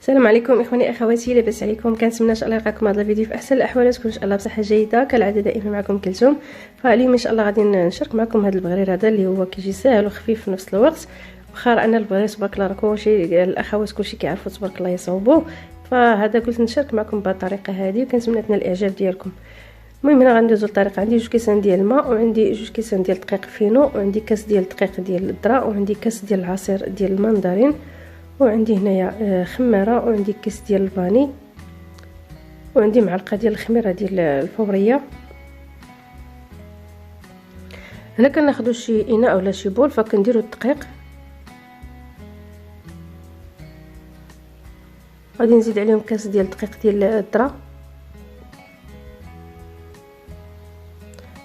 السلام عليكم اخواني اخواتي، لاباس عليكم؟ كنتمنى ان شاء الله يلقاكم هذا الفيديو في احسن الاحوال، تكون ان شاء الله بصحه جيده كالعاده. دائما معكم كلثوم. فاليوم ان شاء الله غادي نشارك معكم هذا البغرير هذا اللي هو كيجي ساهل وخفيف في نفس الوقت. واخا ان البغرير تبارك الله راه كلشي الاخوات كلشي كيعرفوا تبارك الله يصاوبوه، فهذا قلت نشارك معكم بهذه الطريقه هذه وكنتمنى تنال الاعجاب ديالكم. المهم هنا غندوزو الطريقه. عندي 2 كيسان ديال الماء، وعندي 2 كيسان ديال الدقيق فينو، وعندي كاس ديال الدقيق ديال الذره، وعندي كاس ديال العصير ديال المندرين، وعندي هنايا خماره، وعندي كيس ديال الفاني، وعندي معلقه ديال الخميره ديال الفوريه. هنا كناخذوا شي اناء ولا شي بول، فكنديروا الدقيق، غادي نزيد عليهم كاس ديال الدقيق ديال الذره،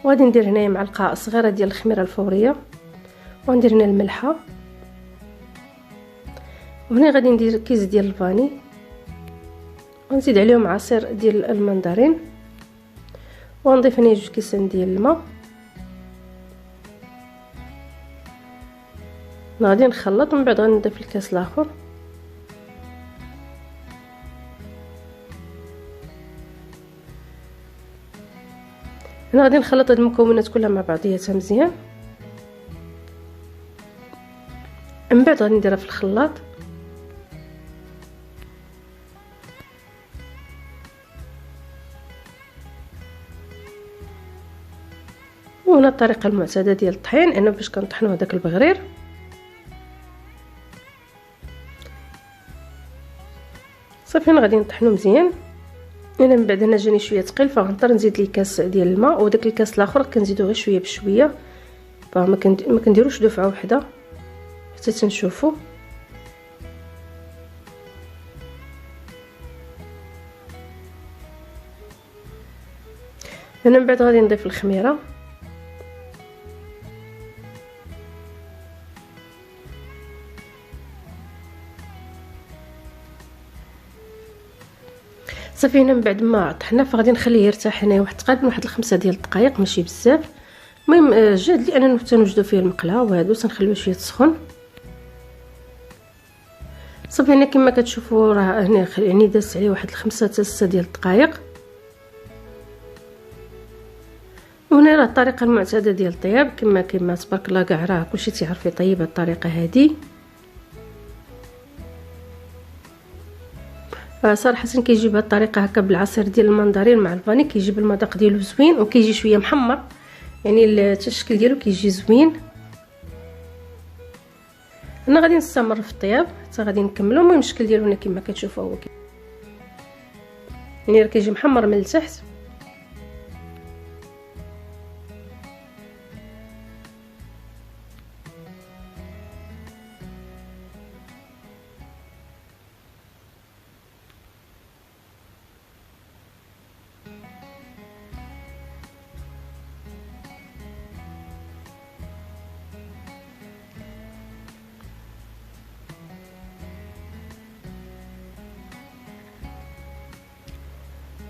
وغادي ندير هنايا معلقه صغيره ديال الخميره الفوريه، وندير هنا الملحه، وهنا غادي ندير كيس ديال الفاني، ونزيد عليهم عصير ديال المندرين، ونضيف هنا 2 كيسان ديال الماء. غادي نخلط ومن بعد غنضيف الكاس الاخر. هنا غادي نخلط هاد المكونات كلها مع بعضياتها مزيان، من بعد غادي نديرها في الخلاط. وهنا الطريقه المعتاده ديال الطحين، انه باش كنطحنوا هذاك البغرير. صافي هنا غادي نطحنوا مزيان. انا من بعد هنا جاني شويه ثقيل، فغنضطر نزيد ليه كاس ديال الماء، وداك الكاس الاخر كنزيدو غير شويه بشويه، فما كنديروش دفعه واحده حتى تنشوفوا. هنا من بعد غادي نضيف الخميره، صافي. هنا من بعد ما طحنا فغادي نخليه يرتاح هنا تقريبا واحد 5 ديال الدقائق، ماشي بزاف. المهم جاد لاننا تنوجدوا فيه المقله وهادو تنخليوه شويه تسخن. صافي هنا كما كتشوفوا راه هنا يعني دازت عليه واحد 5 حتى 6 ديال الدقائق. وهنا راه الطريقه المعتاده ديال الطياب، كما تبارك الله كاع راه كلشي تيعرف يطيب هاد الطريقه هذه. صراحه كيجيب هاد الطريقه هكا بالعصير ديال المندرين مع الفاني، كيجيب المذاق ديالو زوين، وكيجي شويه محمر، يعني التشكيل ديالو كيجي زوين. انا غادي نستمر في الطياب حتى غادي نكملو. المهم الشكل ديالو هنا كما كتشوفوا هو يعني راه كيجي محمر من التحت.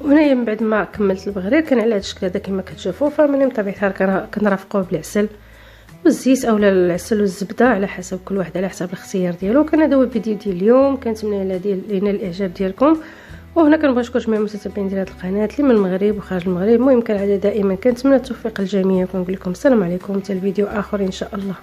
وهنايا من بعد ما كملت البغرير كان على هذا الشكل هذا كما كتشوفوا. فمن بطبيعه الحال كنرافقوه بالعسل والزيت اولا العسل والزبده على حسب كل واحد، على حسب الاختيار ديالو. كان هذا هو الفيديو ديال اليوم، كنتمنى لينا الاعجاب ديالكم. وهنا كنبغي نشكر جميع المتابعين ديال هذه القناه اللي من المغرب وخارج المغرب. المهم كالعاده دائما كنتمنى التوفيق للجميع، وكنقول لكم السلام عليكم حتى الفيديو اخر ان شاء الله.